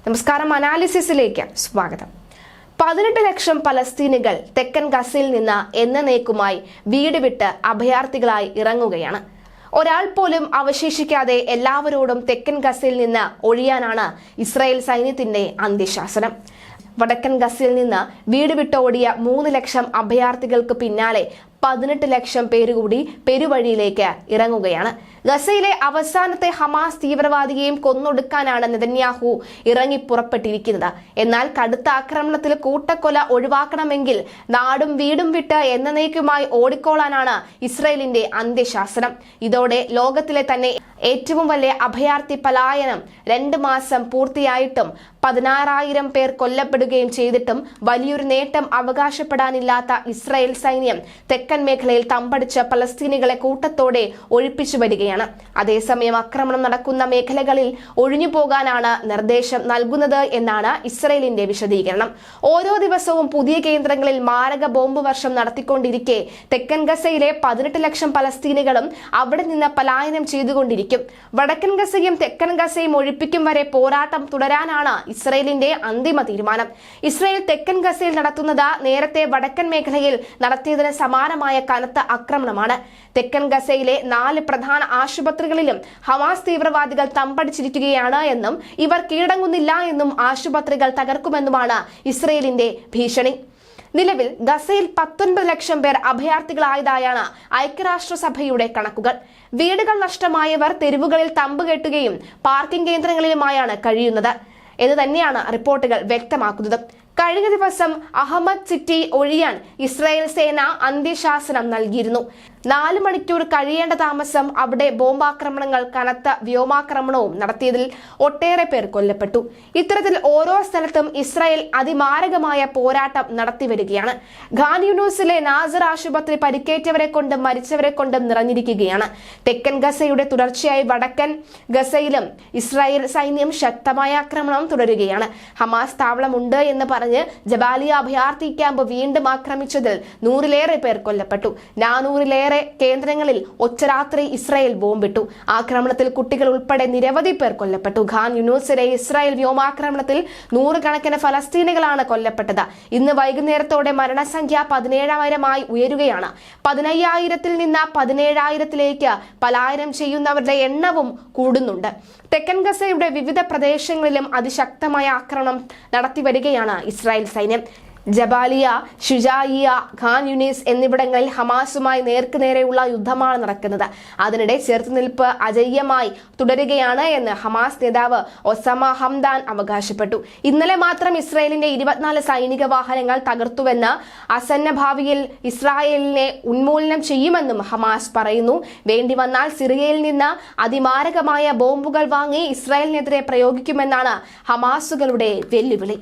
നമസ്കാരം, അനാലിസിസിലേക്ക് സ്വാഗതം. 18 ലക്ഷം പലസ്തീനികൾ തെക്കൻ ഗസയിൽ നിന്ന് എന്നേക്കുമായി വീട് വിട്ട് അഭയാർത്ഥികളായി ഇറങ്ങുകയാണ്. ഒരാൾ പോലും അവശേഷിക്കാതെ എല്ലാവരോടും തെക്കൻ ഗസയിൽ നിന്ന് ഒഴിയാനാണ് ഇസ്രായേൽ സൈന്യത്തിന്റെ അന്ത്യശാസനം. വടക്കൻ ഗസയിൽ നിന്ന് വീട് വിട്ടോടിയ 3 ലക്ഷം അഭയാർത്ഥികൾക്ക് പിന്നാലെ 18 ലക്ഷം പേര് കൂടി പെരുവഴിയിലേക്ക് ഇറങ്ങുകയാണ്. ഗസയിലെ അവസാനത്തെ ഹമാസ് തീവ്രവാദിയെയും കൊന്നൊടുക്കാനാണ് നെതന്യാഹു ഇറങ്ങി പുറപ്പെട്ടിരിക്കുന്നത്. എന്നാൽ കടുത്ത ആക്രമണത്തിൽ കൂട്ടക്കൊല ഒഴിവാക്കണമെങ്കിൽ നാടും വീടും വിട്ട് എന്നേക്കുമായി ഓടിക്കോളാനാണ് ഇസ്രായേലിന്റെ അന്ത്യശാസനം. ഇതോടെ ലോകത്തിലെ തന്നെ ഏറ്റവും വലിയ അഭയാർത്ഥി പലായനം 2 മാസം പൂർത്തിയായിട്ടും 16,000 പേർ കൊല്ലപ്പെടുകയും ചെയ്തിട്ടും വലിയൊരു നേട്ടം അവകാശപ്പെടാനില്ലാത്ത ഇസ്രായേൽ സൈന്യം തെക്കൻ മേഖലയിൽ തമ്പടിച്ച പലസ്തീനികളെ കൂട്ടത്തോടെ ഒഴിപ്പിച്ചു വരികയാണ്. അതേസമയം ആക്രമണം നടക്കുന്ന മേഖലകളിൽ ഒഴിഞ്ഞു പോകാനാണ് നിർദ്ദേശം നൽകുന്നത് എന്നാണ് ഇസ്രായേലിന്റെ വിശദീകരണം. ഓരോ ദിവസവും പുതിയ കേന്ദ്രങ്ങളിൽ മാരക ബോംബ് വർഷം നടത്തിക്കൊണ്ടിരിക്കെ തെക്കൻ ഗസയിലെ 18 ലക്ഷം പലസ്തീനികളും അവിടെ നിന്ന് പലായനം ചെയ്തുകൊണ്ടിരിക്കും. വടക്കൻ ഗസയും തെക്കൻ ഗസയും ഒഴിപ്പിക്കും വരെ പോരാട്ടം തുടരാനാണ് ഇസ്രായേലിന്റെ അന്തിമ തീരുമാനം. ഇസ്രായേൽ തെക്കൻ ഗസയിൽ നടത്തുന്നത് നേരത്തെ വടക്കൻ മേഖലയിൽ നടത്തിയതിന് സമാനമായ കനത്ത ആക്രമണമാണ്. തെക്കൻ ഗസയിലെ 4 പ്രധാന ആശുപത്രികളിലും ഹമാസ് തീവ്രവാദികൾ തമ്പടിച്ചിരിക്കുകയാണ് എന്നും ഇവർ കീഴടങ്ങുന്നില്ല എന്നും ആശുപത്രികൾ തകർക്കുമെന്നുമാണ് ഇസ്രായേലിന്റെ ഭീഷണി. നിലവിൽ ഗസയിൽ 19 ലക്ഷം പേർ അഭയാർത്ഥികളായതായാണ് ഐക്യരാഷ്ട്രസഭയുടെ കണക്കുകൾ. വീടുകൾ നഷ്ടമായവർ തെരുവുകളിൽ തമ്പ് കെട്ടുകയും പാർക്കിംഗ് കേന്ദ്രങ്ങളിലുമായാണ് കഴിയുന്നത് എന്ന് തന്നെയാണ് റിപ്പോർട്ടുകൾ വ്യക്തമാക്കുന്നത്. കഴിഞ്ഞ ദിവസം അഹമ്മദ് സിറ്റി ഒഴിയാൻ ഇസ്രായേൽ സേന അന്ത്യശാസനം നൽകിയിരുന്നു. 4 മണിക്കൂർ കഴിയേണ്ട താമസം അവിടെ ബോംബാക്രമണങ്ങൾ കനത്ത വ്യോമാക്രമണവും നടത്തിയതിൽ ഒട്ടേറെ പേർ കൊല്ലപ്പെട്ടു. ഇത്തരത്തിൽ ഓരോ സ്ഥലത്തും ഇസ്രായേൽ അതിമാരകമായ പോരാട്ടം നടത്തിവരികയാണ്. ഖാൻ യൂനിസിലെ നാസർ ആശുപത്രി പരിക്കേറ്റവരെ കൊണ്ടും മരിച്ചവരെ കൊണ്ടും നിറഞ്ഞിരിക്കുകയാണ്. തെക്കൻ ഗസയുടെ തുടർച്ചയായി വടക്കൻ ഗസയിലും ഇസ്രായേൽ സൈന്യം ശക്തമായ ആക്രമണം തുടരുകയാണ്. ഹമാസ് താവളമുണ്ട് എന്ന് പറഞ്ഞ് ജബാലിയ അഭയാർത്ഥി ക്യാമ്പ് വീണ്ടും ആക്രമിച്ചതിൽ 100-ലേറെ പേർ കൊല്ലപ്പെട്ടു. 400-ലേറെ കേന്ദ്രങ്ങളിൽ ഒറ്റരാത്രി ഇസ്രായേൽ ബോംബിട്ടു. ആക്രമണത്തിൽ കുട്ടികൾ ഉൾപ്പെടെ നിരവധി പേർ കൊല്ലപ്പെട്ടു. ഖാൻ യൂനിസിലെ ഇസ്രായേൽ വ്യോമാക്രമണത്തിൽ 100 കണക്കിന് ഫലസ്തീനികളാണ് കൊല്ലപ്പെട്ടത്. ഇന്ന് വൈകുന്നേരത്തോടെ മരണസംഖ്യ 17,000 ഉയരുകയാണ്. 15,000-ൽ നിന്ന് 17,000-ലേക്ക് പലായനം ചെയ്യുന്നവരുടെ എണ്ണവും കൂടുന്നുണ്ട്. തെക്കൻ ഗസയുടെ വിവിധ പ്രദേശങ്ങളിലും അതിശക്തമായ ആക്രമണം നടത്തിവരികയാണ് ഇസ്രായേൽ സൈന്യം. ജബാലിയ, ഷുജായിയ, ഖാൻ യൂനിസ് എന്നിവിടങ്ങളിൽ ഹമാസുമായി നേർക്കുനേരെയുള്ള യുദ്ധമാണ് നടക്കുന്നത്. അതിനിടെ ചെറുത്തുനിൽപ്പ് അജയ്യമായി തുടരുകയാണ് എന്ന് ഹമാസ് നേതാവ് ഒസാമ ഹംദാൻ അവകാശപ്പെട്ടു. ഇന്നലെ മാത്രം ഇസ്രായേലിന്റെ 24 സൈനിക വാഹനങ്ങൾ തകർത്തുവെന്ന് ആസന്ന ഭാവിയിൽ ഇസ്രായേലിനെ ഉന്മൂലനം ചെയ്യുമെന്നും ഹമാസ് പറയുന്നു. വേണ്ടി വന്നാൽ സിറിയയിൽ നിന്ന് അതിമാരകമായ ബോംബുകൾ വാങ്ങി ഇസ്രായേലിനെതിരെ പ്രയോഗിക്കുമെന്നാണ് ഹമാസുകളുടെ വെല്ലുവിളി.